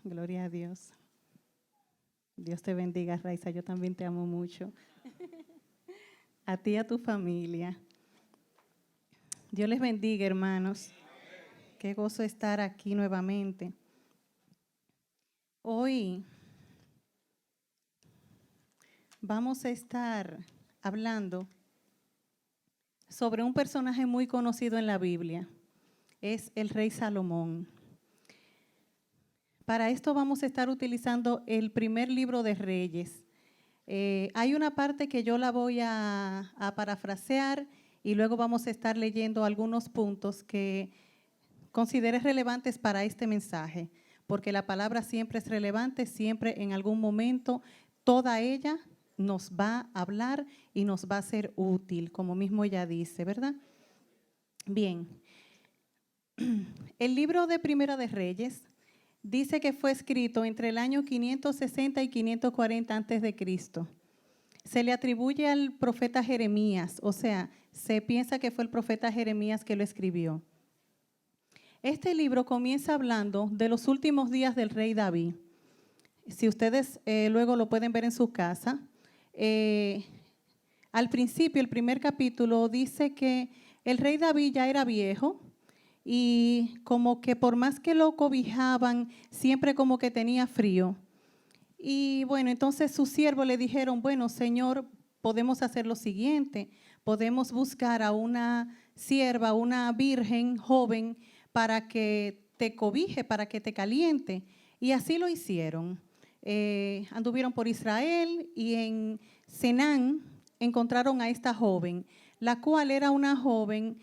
Gloria a Dios. Dios te bendiga, Raiza. Yo también te amo mucho. A ti y a tu familia. Dios les bendiga, hermanos. Qué gozo estar aquí nuevamente. Hoy vamos a estar hablando sobre un personaje muy conocido en la Biblia. Es el rey Salomón. Para esto vamos a estar utilizando el primer libro de Reyes. Hay una parte que yo la voy a parafrasear y luego vamos a estar leyendo algunos puntos que considere relevantes para este mensaje, porque la palabra siempre es relevante, siempre en algún momento toda ella nos va a hablar y nos va a ser útil, como mismo ella dice, ¿verdad? Bien, el libro de Primera de Reyes dice que fue escrito entre el año 560 y 540 antes de Cristo. Se le atribuye al profeta Jeremías, o sea, se piensa que fue el profeta Jeremías que lo escribió. Este libro comienza hablando de los últimos días del rey David. Si ustedes luego lo pueden ver en su casa, al principio, el primer capítulo dice que el rey David ya era viejo y como que por más que lo cobijaban, siempre como que tenía frío. Y bueno, entonces sus siervos le dijeron, bueno, Señor, podemos hacer lo siguiente, podemos buscar a una sierva, una virgen joven, para que te cobije, para que te caliente. Y así lo hicieron. Anduvieron por Israel y en Senán encontraron a esta joven, la cual era una joven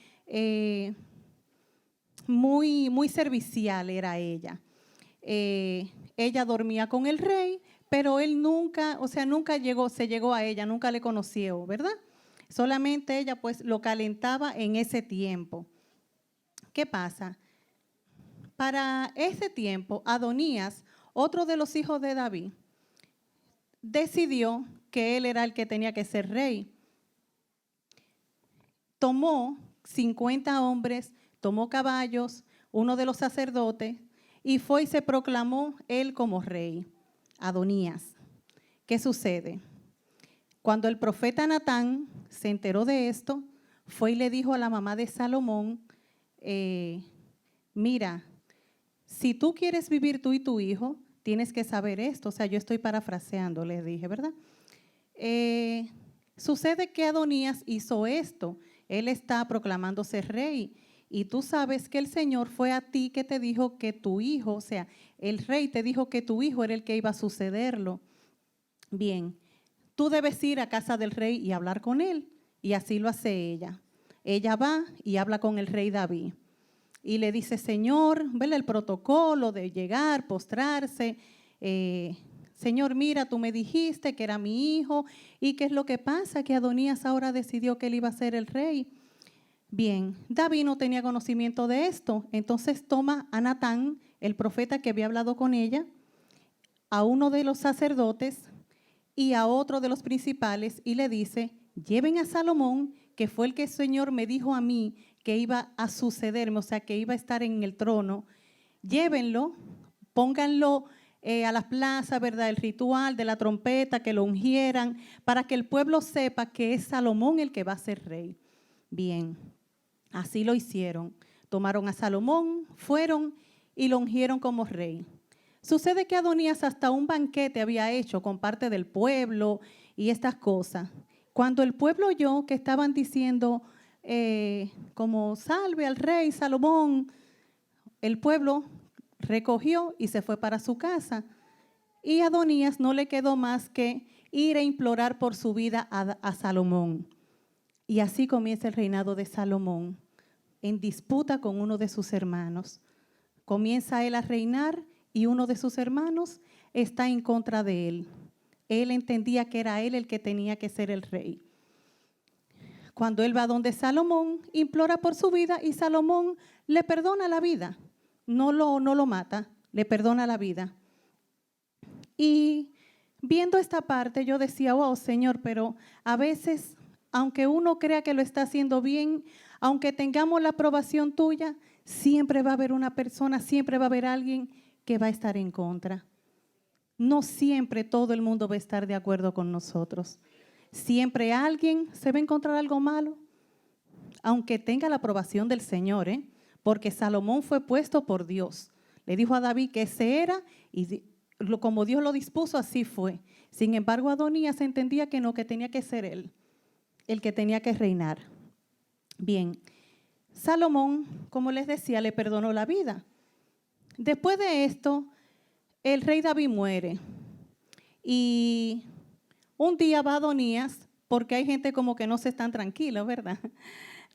muy servicial, era ella. Ella dormía con el rey, pero él nunca, o sea, nunca se llegó a ella, nunca le conoció, ¿verdad? Solamente ella pues lo calentaba en ese tiempo. ¿Qué pasa? Para ese tiempo, Adonías, otro de los hijos de David, decidió que él era el que tenía que ser rey. Tomó 50 hombres, tomó caballos, uno de los sacerdotes, y fue y se proclamó él como rey, Adonías. ¿Qué sucede? Cuando el profeta Natán se enteró de esto, fue y le dijo a la mamá de Salomón, mira, si tú quieres vivir tú y tu hijo, tienes que saber esto. O sea, yo estoy parafraseando, les dije, ¿verdad? Sucede que Adonías hizo esto. Él está proclamándose rey. Y tú sabes que el Señor fue a ti que te dijo que tu hijo, o sea, el rey te dijo que tu hijo era el que iba a sucederlo. Bien, tú debes ir a casa del rey y hablar con él. Y así lo hace ella. Ella va y habla con el rey David. Y le dice, Señor, vele el protocolo de llegar, postrarse. Señor, mira, tú me dijiste que era mi hijo. ¿Y qué es lo que pasa? Que Adonías ahora decidió que él iba a ser el rey. Bien, David no tenía conocimiento de esto. Entonces toma a Natán, el profeta que había hablado con ella, a uno de los sacerdotes y a otro de los principales y le dice, lleven a Salomón, que fue el que el Señor me dijo a mí que iba a sucederme, o sea, que iba a estar en el trono. Llévenlo, pónganlo a la plaza, ¿verdad? El ritual de la trompeta, que lo ungieran, para que el pueblo sepa que es Salomón el que va a ser rey. Bien, así lo hicieron. Tomaron a Salomón, fueron y lo ungieron como rey. Sucede que Adonías hasta un banquete había hecho con parte del pueblo y estas cosas. Cuando el pueblo oyó que estaban diciendo como salve al rey Salomón, el pueblo recogió y se fue para su casa. Y a Adonías no le quedó más que ir a implorar por su vida a Salomón. Y así comienza el reinado de Salomón, en disputa con uno de sus hermanos. Comienza él a reinar y uno de sus hermanos está en contra de él. Él entendía que era él el que tenía que ser el rey. Cuando él va donde Salomón, implora por su vida y Salomón le perdona la vida. No lo mata, le perdona la vida. Y viendo esta parte yo decía, wow, Señor, pero a veces, aunque uno crea que lo está haciendo bien, aunque tengamos la aprobación tuya, siempre va a haber una persona, siempre va a haber alguien que va a estar en contra. No siempre todo el mundo va a estar de acuerdo con nosotros. Siempre alguien se va a encontrar algo malo, aunque tenga la aprobación del Señor, porque Salomón fue puesto por Dios. Le dijo a David que ese era y como Dios lo dispuso, así fue. Sin embargo, Adonías entendía que no, que tenía que ser él el que tenía que reinar. Bien, Salomón, como les decía, le perdonó la vida. Después de esto, el rey David muere. Y un día va Adonías, porque hay gente como que no se están tranquilos, ¿verdad?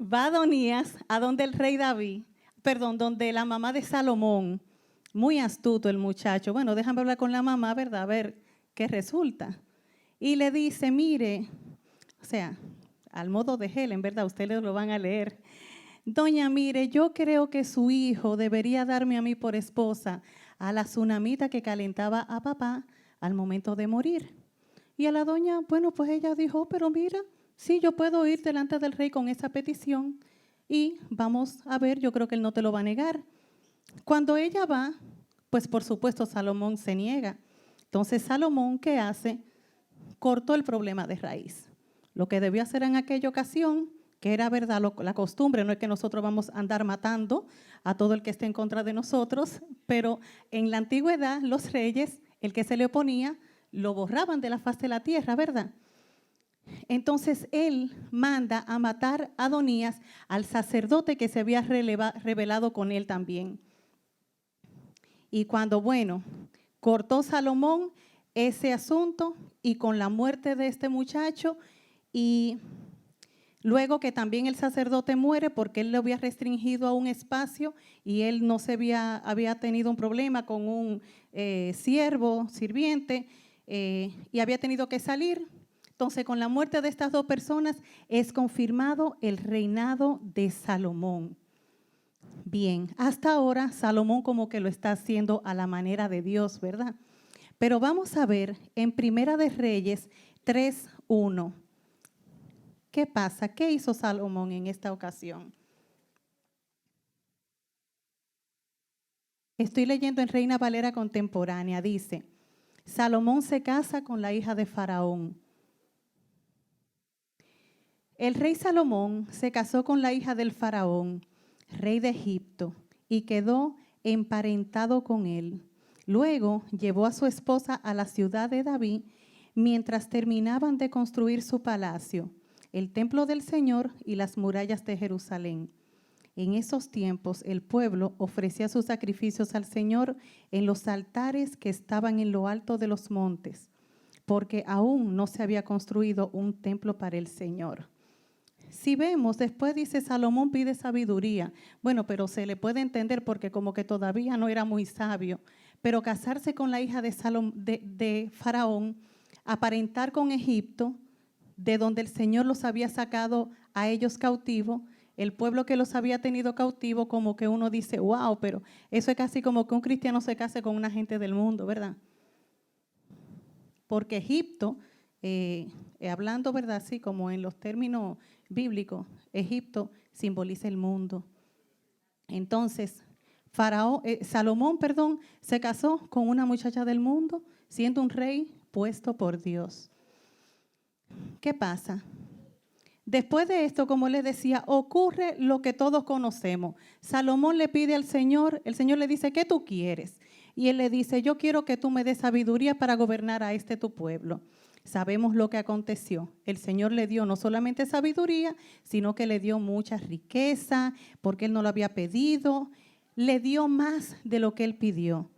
Va Adonías a donde el rey David, donde la mamá de Salomón, muy astuto el muchacho. Bueno, déjame hablar con la mamá, ¿verdad? A ver qué resulta. Y le dice, mire, o sea, al modo de Helen, ¿verdad? Ustedes lo van a leer. Doña, mire, yo creo que su hijo debería darme a mí por esposa a la tsunamita que calentaba a papá al momento de morir. Y a la doña, bueno, pues ella dijo, pero mira, sí, yo puedo ir delante del rey con esa petición y vamos a ver, yo creo que él no te lo va a negar. Cuando ella va, pues por supuesto Salomón se niega. Entonces Salomón, ¿qué hace? Cortó el problema de raíz. Lo que debió hacer en aquella ocasión, que era verdad la costumbre, no es que nosotros vamos a andar matando a todo el que esté en contra de nosotros, pero en la antigüedad los reyes, el que se le oponía, lo borraban de la faz de la tierra, ¿verdad? Entonces él manda a matar a Adonías, al sacerdote que se había rebelado con él también. Y cuando, bueno, cortó Salomón ese asunto y con la muerte de este muchacho y luego que también el sacerdote muere porque él le había restringido a un espacio y él no se había tenido un problema con un sirviente y había tenido que salir. Entonces, con la muerte de estas dos personas es confirmado el reinado de Salomón. Bien, hasta ahora Salomón como que lo está haciendo a la manera de Dios, ¿verdad? Pero vamos a ver en Primera de Reyes 3:1. ¿Qué pasa? ¿Qué hizo Salomón en esta ocasión? Estoy leyendo en Reina Valera Contemporánea. Dice, Salomón se casa con la hija de Faraón. El rey Salomón se casó con la hija del Faraón, rey de Egipto, y quedó emparentado con él. Luego llevó a su esposa a la ciudad de David mientras terminaban de construir su palacio, el templo del Señor y las murallas de Jerusalén. En esos tiempos el pueblo ofrecía sus sacrificios al Señor en los altares que estaban en lo alto de los montes, porque aún no se había construido un templo para el Señor. Si vemos, después dice Salomón pide sabiduría. Bueno, pero se le puede entender porque como que todavía no era muy sabio. Pero casarse con la hija de Faraón, aparentar con Egipto, de donde el Señor los había sacado a ellos cautivos, el pueblo que los había tenido cautivo, como que uno dice, wow, pero eso es casi como que un cristiano se case con una gente del mundo, ¿verdad? Porque Egipto, hablando, ¿verdad? Así como en los términos bíblicos, Egipto simboliza el mundo. Entonces, Salomón, se casó con una muchacha del mundo, siendo un rey puesto por Dios. ¿Qué pasa? Después de esto, como les decía, ocurre lo que todos conocemos. Salomón le pide al Señor, el Señor le dice, ¿qué tú quieres? Y él le dice, yo quiero que tú me des sabiduría para gobernar a este tu pueblo. Sabemos lo que aconteció. El Señor le dio no solamente sabiduría, sino que le dio mucha riqueza, porque él no lo había pedido. Le dio más de lo que él pidió.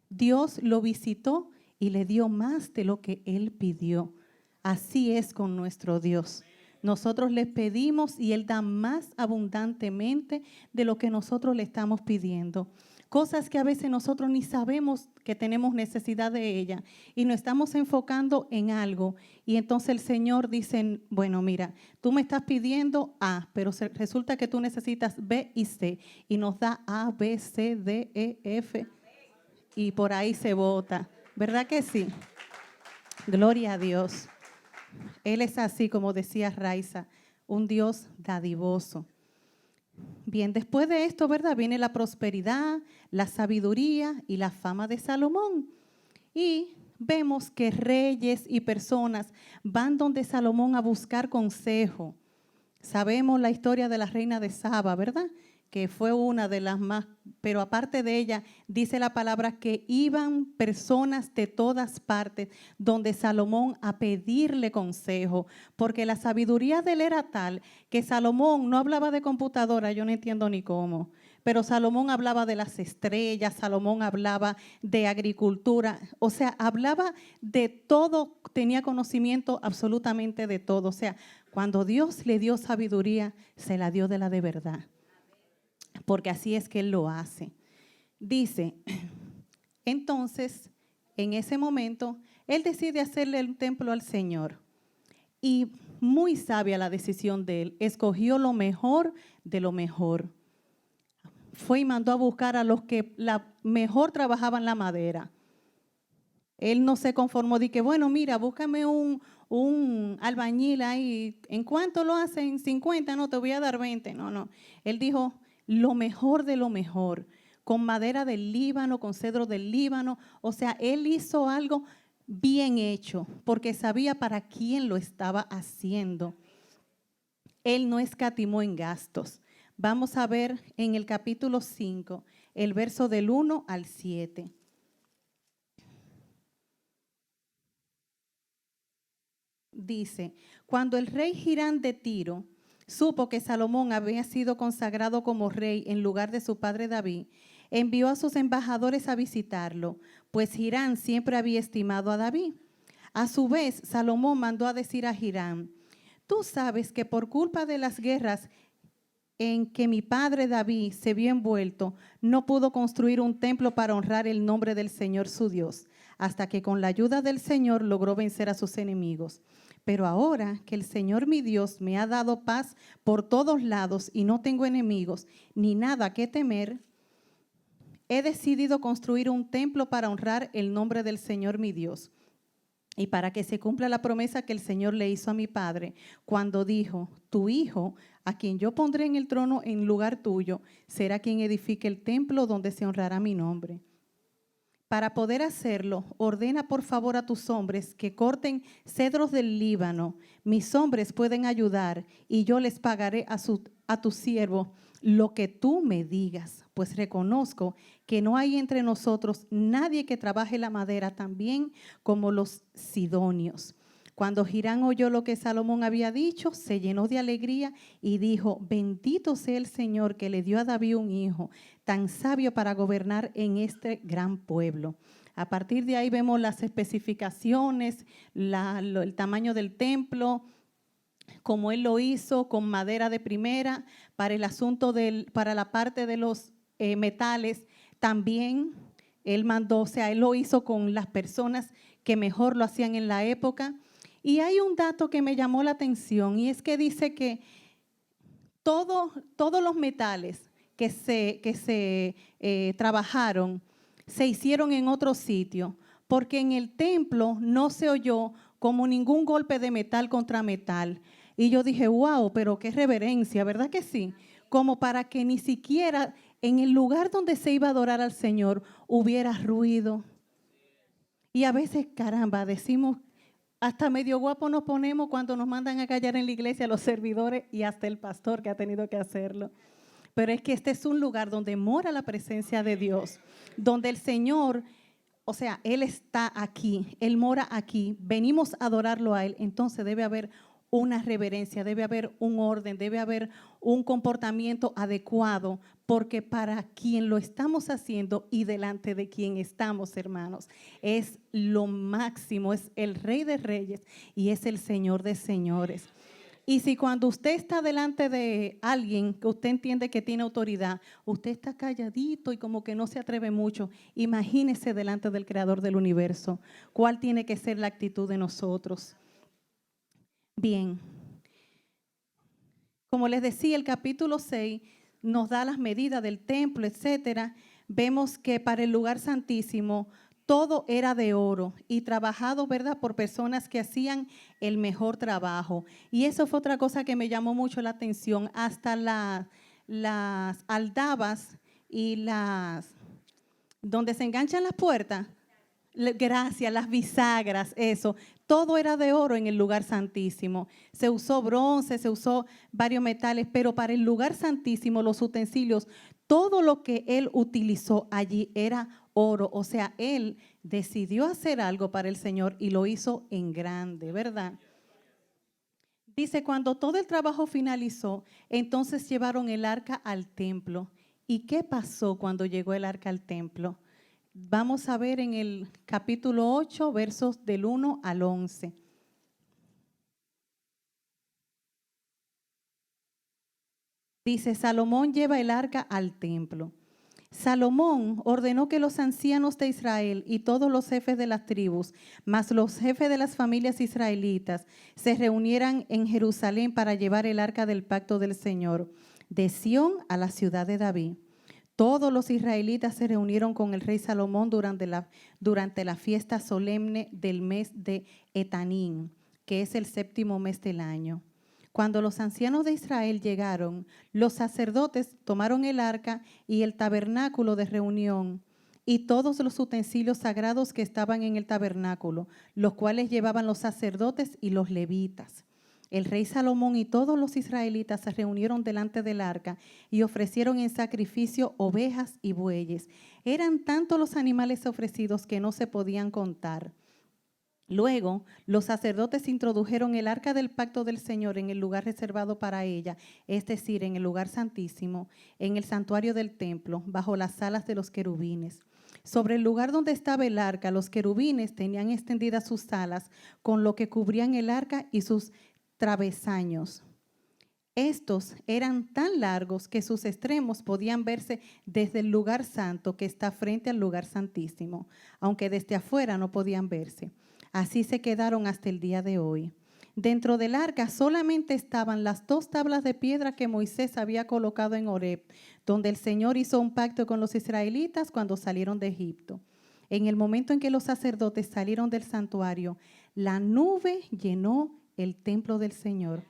Dios lo visitó y le dio más de lo que él pidió. Así es con nuestro Dios. Nosotros le pedimos y Él da más abundantemente de lo que nosotros le estamos pidiendo. Cosas que a veces nosotros ni sabemos que tenemos necesidad de ella y nos estamos enfocando en algo. Y entonces el Señor dice, bueno, mira, tú me estás pidiendo A, pero resulta que tú necesitas B y C. Y nos da A, B, C, D, E, F. Y por ahí se bota. ¿Verdad que sí? Gloria a Dios. Él es así, como decía Raiza, un Dios dadivoso. Bien, después de esto, ¿verdad? Viene la prosperidad, la sabiduría y la fama de Salomón. Y vemos que reyes y personas van donde Salomón a buscar consejo. Sabemos la historia de la reina de Saba, ¿verdad? Que fue una de las más, pero aparte de ella, dice la palabra que iban personas de todas partes donde Salomón a pedirle consejo, porque la sabiduría de él era tal que Salomón no hablaba de computadora, yo no entiendo ni cómo, pero Salomón hablaba de las estrellas, Salomón hablaba de agricultura, o sea, hablaba de todo, tenía conocimiento absolutamente de todo, o sea, cuando Dios le dio sabiduría, se la dio de la de verdad, porque así es que Él lo hace. Dice, entonces, en ese momento, Él decide hacerle un templo al Señor. Y muy sabia la decisión de Él. Escogió lo mejor de lo mejor. Fue y mandó a buscar a los que mejor trabajaban la madera. Él no se conformó de que, bueno, mira, búscame un albañil ahí. ¿En cuánto lo hacen? 50, no, te voy a dar 20. No, no. Él dijo, lo mejor de lo mejor, con madera del Líbano, con cedro del Líbano. O sea, él hizo algo bien hecho, porque sabía para quién lo estaba haciendo. Él no escatimó en gastos. Vamos a ver en el capítulo 5, el verso del 1 al 7. Dice, cuando el rey Hirán de Tiro supo que Salomón había sido consagrado como rey en lugar de su padre David, envió a sus embajadores a visitarlo, pues Hirán siempre había estimado a David. A su vez, Salomón mandó a decir a Hirán, tú sabes que por culpa de las guerras en que mi padre David se vio envuelto, no pudo construir un templo para honrar el nombre del Señor su Dios, hasta que con la ayuda del Señor logró vencer a sus enemigos. Pero ahora que el Señor mi Dios me ha dado paz por todos lados y no tengo enemigos ni nada que temer, he decidido construir un templo para honrar el nombre del Señor mi Dios y para que se cumpla la promesa que el Señor le hizo a mi padre cuando dijo, tu hijo, a quien yo pondré en el trono en lugar tuyo, será quien edifique el templo donde se honrará mi nombre. Para poder hacerlo, ordena por favor a tus hombres que corten cedros del Líbano. Mis hombres pueden ayudar y yo les pagaré a tu siervo lo que tú me digas, pues reconozco que no hay entre nosotros nadie que trabaje la madera tan bien como los sidonios. Cuando Hirán oyó lo que Salomón había dicho, se llenó de alegría y dijo, bendito sea el Señor que le dio a David un hijo tan sabio para gobernar en este gran pueblo. A partir de ahí vemos las especificaciones, el tamaño del templo, como él lo hizo con madera de primera, para el asunto para la parte de los metales, también él mandó, o sea, él lo hizo con las personas que mejor lo hacían en la época. Y hay un dato que me llamó la atención y es que dice que todos los metales que se trabajaron se hicieron en otro sitio, porque en el templo no se oyó como ningún golpe de metal contra metal. Y yo dije, wow, pero qué reverencia, ¿verdad que sí? Como para que ni siquiera en el lugar donde se iba a adorar al Señor hubiera ruido. Y a veces, caramba, decimos, hasta medio guapo nos ponemos cuando nos mandan a callar en la iglesia los servidores y hasta el pastor que ha tenido que hacerlo. Pero es que este es un lugar donde mora la presencia de Dios, donde el Señor, o sea, Él está aquí, Él mora aquí, venimos a adorarlo a Él, entonces debe haber una reverencia, debe haber un orden, debe haber un comportamiento adecuado, porque para quien lo estamos haciendo y delante de quien estamos, hermanos, es lo máximo, es el Rey de Reyes y es el Señor de Señores. Y si cuando usted está delante de alguien que usted entiende que tiene autoridad, usted está calladito y como que no se atreve mucho, imagínese delante del Creador del universo. ¿Cuál tiene que ser la actitud de nosotros? Bien, como les decía, el capítulo 6 nos da las medidas del templo, etcétera. Vemos que para el lugar santísimo todo era de oro y trabajado, ¿verdad?, por personas que hacían el mejor trabajo. Y eso fue otra cosa que me llamó mucho la atención. Hasta las aldabas y donde se enganchan las puertas, gracias, las bisagras, eso, todo era de oro en el lugar santísimo. Se usó bronce, se usó varios metales, pero para el lugar santísimo, los utensilios, todo lo que él utilizó allí era oro. O sea, él decidió hacer algo para el Señor y lo hizo en grande, ¿verdad? Dice, cuando todo el trabajo finalizó, entonces llevaron el arca al templo. ¿Y qué pasó cuando llegó el arca al templo? Vamos a ver en el capítulo 8, versos del 1 al 11. Dice, Salomón lleva el arca al templo. Salomón ordenó que los ancianos de Israel y todos los jefes de las tribus, más los jefes de las familias israelitas, se reunieran en Jerusalén para llevar el arca del pacto del Señor, de Sión a la ciudad de David. Todos los israelitas se reunieron con el rey Salomón durante la fiesta solemne del mes de Etanín, que es el séptimo mes del año. Cuando los ancianos de Israel llegaron, los sacerdotes tomaron el arca y el tabernáculo de reunión y todos los utensilios sagrados que estaban en el tabernáculo, los cuales llevaban los sacerdotes y los levitas. El rey Salomón y todos los israelitas se reunieron delante del arca y ofrecieron en sacrificio ovejas y bueyes. Eran tantos los animales ofrecidos que no se podían contar. Luego, los sacerdotes introdujeron el arca del pacto del Señor en el lugar reservado para ella, es decir, en el lugar santísimo, en el santuario del templo, bajo las alas de los querubines. Sobre el lugar donde estaba el arca, los querubines tenían extendidas sus alas, con lo que cubrían el arca y sus travesaños. Estos eran tan largos que sus extremos podían verse desde el lugar santo que está frente al lugar santísimo, aunque desde afuera no podían verse. Así se quedaron hasta el día de hoy. Dentro del arca solamente estaban las 2 tablas de piedra que Moisés había colocado en Horeb, donde el Señor hizo un pacto con los israelitas cuando salieron de Egipto. En el momento en que los sacerdotes salieron del santuario, la nube llenó el templo del Señor.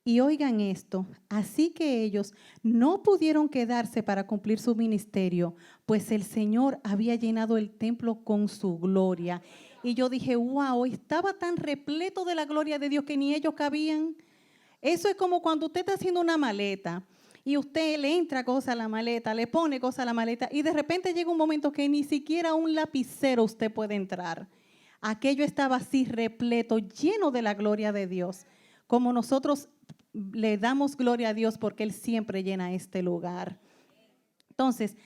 Y oigan esto, así que ellos no pudieron quedarse para cumplir su ministerio, pues el Señor había llenado el templo con su gloria. Y yo dije, wow, estaba tan repleto de la gloria de Dios que ni ellos cabían. Eso es como cuando usted está haciendo una maleta y usted le entra cosas a la maleta, le pone cosas a la maleta y de repente llega un momento que ni siquiera un lapicero usted puede entrar. Aquello estaba así repleto, lleno de la gloria de Dios. Como nosotros le damos gloria a Dios porque Él siempre llena este lugar. Entonces,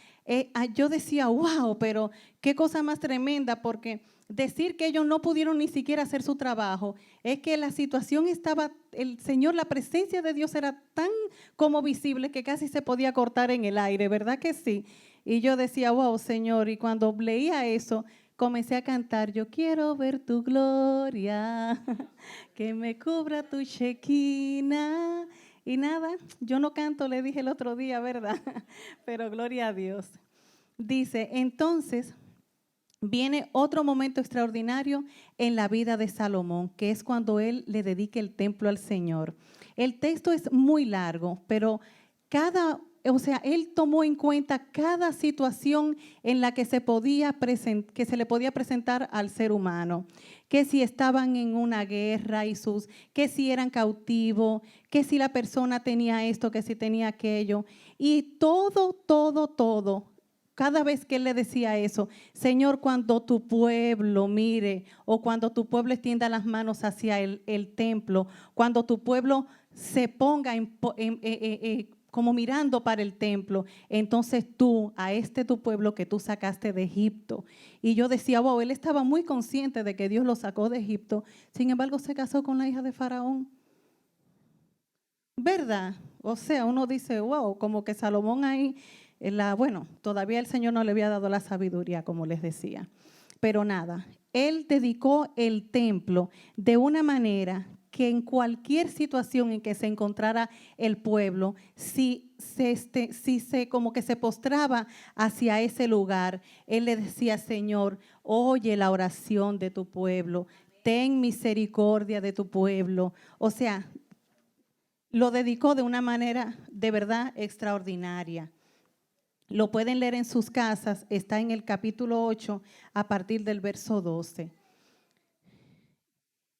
yo decía, wow, pero qué cosa más tremenda, porque decir que ellos no pudieron ni siquiera hacer su trabajo, es que la situación estaba, el Señor, la presencia de Dios era tan como visible que casi se podía cortar en el aire, ¿verdad que sí? Y yo decía, wow, Señor, y cuando leía eso, comencé a cantar, yo quiero ver tu gloria, que me cubra tu Shekinah. Y nada, yo no canto, le dije el otro día, ¿verdad? Pero gloria a Dios. Dice, entonces viene otro momento extraordinario en la vida de Salomón, que es cuando él le dedica el templo al Señor. El texto es muy largo, pero él tomó en cuenta cada situación en la que se le podía presentar al ser humano, que si estaban en una guerra que si eran cautivos, que si la persona tenía esto, que si tenía aquello, y todo. Cada vez que él le decía eso, Señor, cuando tu pueblo mire o cuando tu pueblo extienda las manos hacia el templo, cuando tu pueblo se ponga como mirando para el templo, entonces tú, a tu pueblo que tú sacaste de Egipto. Y yo decía, wow, él estaba muy consciente de que Dios lo sacó de Egipto, sin embargo se casó con la hija de Faraón. ¿Verdad? O sea, uno dice, wow, como que Salomón ahí, bueno, todavía el Señor no le había dado la sabiduría, como les decía. Pero nada, él dedicó el templo de una manera que en cualquier situación en que se encontrara el pueblo, si como que se postraba hacia ese lugar, él le decía, Señor, oye la oración de tu pueblo, ten misericordia de tu pueblo. O sea, lo dedicó de una manera de verdad extraordinaria. Lo pueden leer en sus casas, está en el capítulo 8 a partir del verso 12.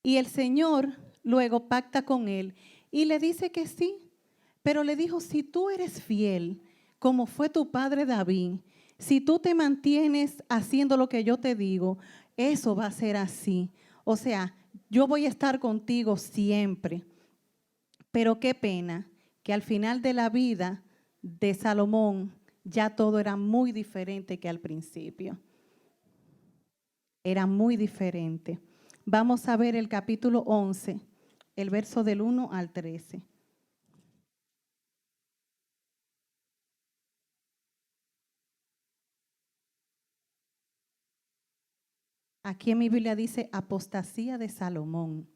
Y el Señor luego pacta con él y le dice que sí, pero le dijo, si tú eres fiel, como fue tu padre David, si tú te mantienes haciendo lo que yo te digo, eso va a ser así. O sea, yo voy a estar contigo siempre. Pero qué pena que al final de la vida de Salomón ya todo era muy diferente que al principio. Era muy diferente. Vamos a ver el capítulo 11, el verso del 1 al 13. Aquí en mi Biblia dice apostasía de Salomón.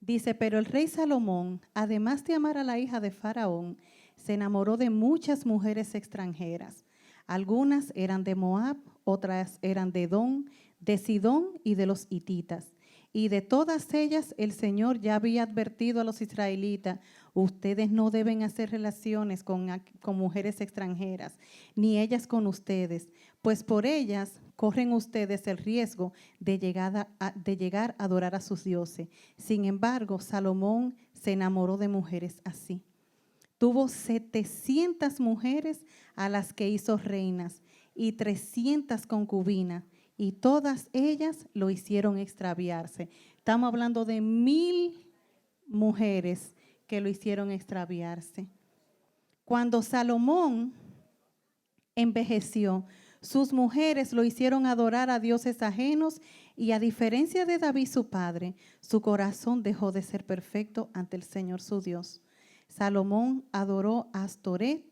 Dice, pero el rey Salomón, además de amar a la hija de Faraón, se enamoró de muchas mujeres extranjeras. Algunas eran de Moab, otras eran de Edom, de Sidón y de los hititas. Y de todas ellas el Señor ya había advertido a los israelitas, ustedes no deben hacer relaciones con mujeres extranjeras, ni ellas con ustedes, pues por ellas corren ustedes el riesgo de llegar a adorar a sus dioses. Sin embargo, Salomón se enamoró de mujeres así. Tuvo 700 mujeres a las que hizo reinas y 300 concubinas, y todas ellas lo hicieron extraviarse. Estamos hablando de 1000 mujeres que lo hicieron extraviarse. Cuando Salomón envejeció, sus mujeres lo hicieron adorar a dioses ajenos y a diferencia de David su padre, su corazón dejó de ser perfecto ante el Señor su Dios. Salomón adoró a Astoret,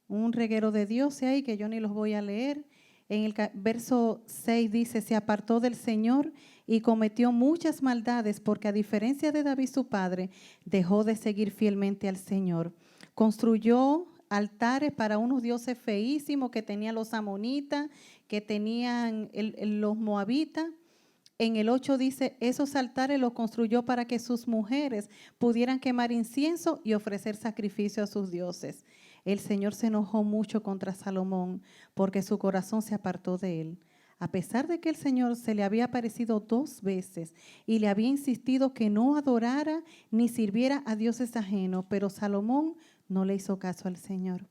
un reguero de dioses ahí que yo ni los voy a leer. En el verso 6 dice, se apartó del Señor y cometió muchas maldades porque a diferencia de David su padre, dejó de seguir fielmente al Señor. Construyó altares para unos dioses feísimos que tenían los amonitas, que tenían los moabitas. En el 8 dice, esos altares los construyó para que sus mujeres pudieran quemar incienso y ofrecer sacrificio a sus dioses. El Señor se enojó mucho contra Salomón porque su corazón se apartó de él. A pesar de que el Señor se le había aparecido 2 veces y le había insistido que no adorara ni sirviera a dioses ajenos, pero Salomón no le hizo caso al Señor.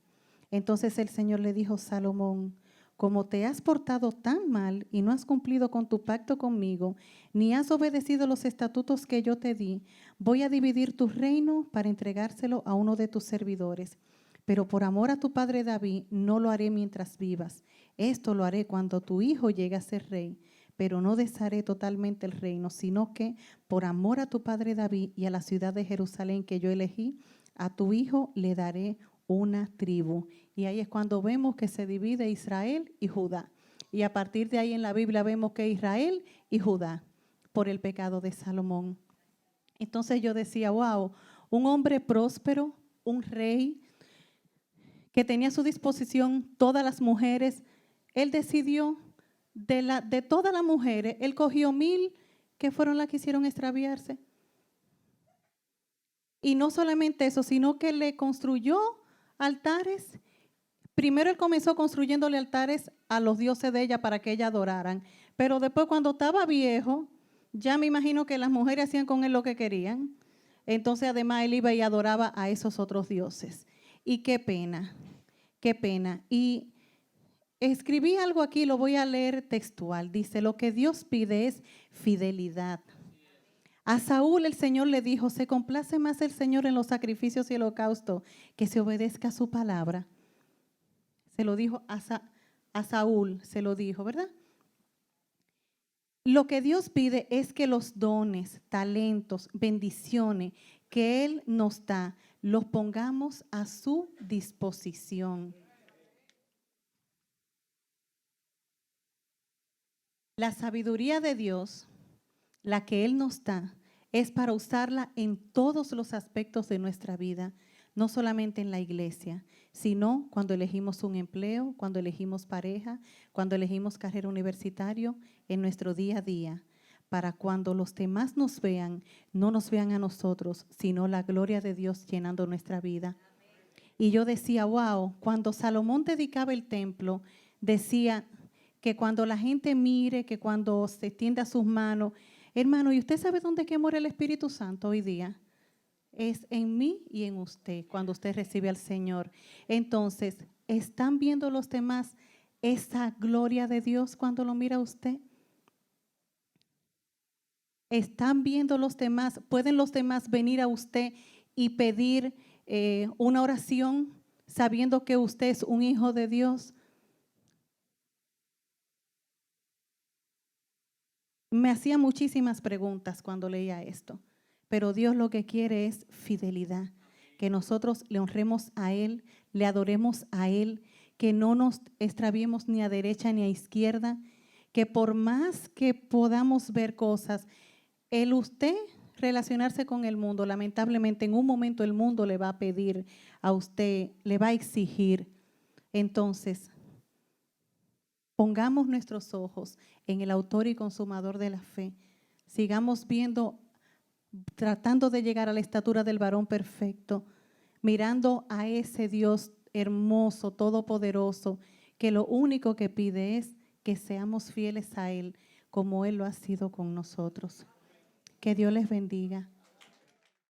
Entonces el Señor le dijo, Salomón, como te has portado tan mal y no has cumplido con tu pacto conmigo, ni has obedecido los estatutos que yo te di, voy a dividir tu reino para entregárselo a uno de tus servidores. Pero por amor a tu padre David, no lo haré mientras vivas. Esto lo haré cuando tu hijo llegue a ser rey. Pero no desharé totalmente el reino, sino que por amor a tu padre David y a la ciudad de Jerusalén que yo elegí, a tu hijo le daré una tribu. Y ahí es cuando vemos que se divide Israel y Judá. Y a partir de ahí en la Biblia vemos que Israel y Judá, por el pecado de Salomón. Entonces yo decía, wow, un hombre próspero, un rey que tenía a su disposición todas las mujeres, él decidió, de todas las mujeres, él cogió 1000 que fueron las que hicieron extraviarse. Y no solamente eso, sino que le construyó altares. Primero él comenzó construyéndole altares a los dioses de ella para que ella adoraran. Pero después cuando estaba viejo, ya me imagino que las mujeres hacían con él lo que querían. Entonces además él iba y adoraba a esos otros dioses. Y qué pena, qué pena. Y escribí algo aquí, lo voy a leer textual. Dice, lo que Dios pide es fidelidad. A Saúl el Señor le dijo, se complace más el Señor en los sacrificios y el holocausto que se obedezca a su palabra. Se lo dijo a Saúl, se lo dijo, ¿verdad? Lo que Dios pide es que los dones, talentos, bendiciones que Él nos da, los pongamos a su disposición. La sabiduría de Dios, la que Él nos da, es para usarla en todos los aspectos de nuestra vida, no solamente en la iglesia, sino cuando elegimos un empleo, cuando elegimos pareja, cuando elegimos carrera universitaria, en nuestro día a día, para cuando los demás nos vean, no nos vean a nosotros, sino la gloria de Dios llenando nuestra vida. Y yo decía, wow, cuando Salomón dedicaba el templo, decía que cuando la gente mire, que cuando se tienda sus manos, hermano, ¿y usted sabe dónde es que mora el Espíritu Santo hoy día? Es en mí y en usted, cuando usted recibe al Señor. Entonces, ¿están viendo los demás esa gloria de Dios cuando lo mira usted? ¿Están viendo los demás? ¿Pueden los demás venir a usted y pedir una oración sabiendo que usted es un hijo de Dios? Me hacía muchísimas preguntas cuando leía esto, pero Dios lo que quiere es fidelidad, que nosotros le honremos a Él, le adoremos a Él, que no nos extraviemos ni a derecha ni a izquierda, que por más que podamos ver cosas, el usted relacionarse con el mundo, lamentablemente en un momento el mundo le va a pedir a usted, le va a exigir. Entonces, pongamos nuestros ojos en el autor y consumador de la fe. Sigamos viendo, tratando de llegar a la estatura del varón perfecto, mirando a ese Dios hermoso, todopoderoso, que lo único que pide es que seamos fieles a Él, como Él lo ha sido con nosotros. Que Dios les bendiga.